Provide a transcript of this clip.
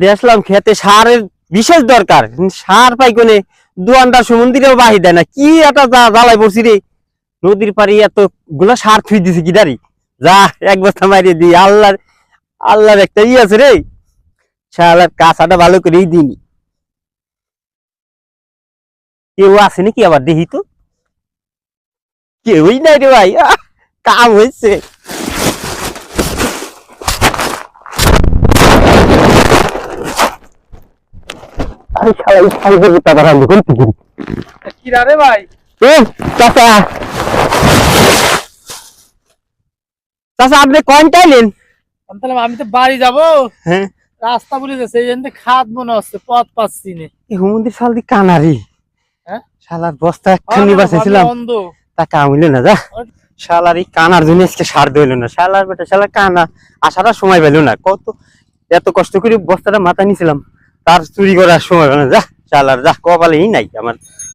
দেখলাম খেতে সারের বিশেষ দরকার, সার পাই কোনে দোয়ানদার সমুদ্রেও বাহি দেয় না, কি একটা জ্বালাই পড়ছি রে। নদীর পাড়ি এত গুলা সার থুই দিছে কি দাঁড়ি, যা এক বস্তা মারিয়ে দিই। আল্লাহর আল্লাহর একটা আছে রে, শালার কাঁচাটা ভালো করেই দিনি। কেউ আছে নাকি আবার দেখি তো, কেউই নাই রে ভাই, কাম হয়েছে। আপনি কয়টা এলেন? আমি তো বাড়ি যাবো, হ্যাঁ রাস্তা বলে যাচ্ছে এই জন্য খাদ মনে হচ্ছে, পথ পাচ্ছি না। হুমন্দির সাল দি কানারি, হ্যাঁ শালার বস্তা একখানি বাঁচাইছিলাম, তা কাম হইল না। যা শালার এই কানার জন্য আজকে সার দিল না, শালার বেটা শালার কানা আসার সময় পেল না। কত এত কষ্ট করে বস্তাটা মাথা নিয়েছিলাম, তার চুরি করার সময় পেল না। যা শালার, যা কপালেই নাই আমার।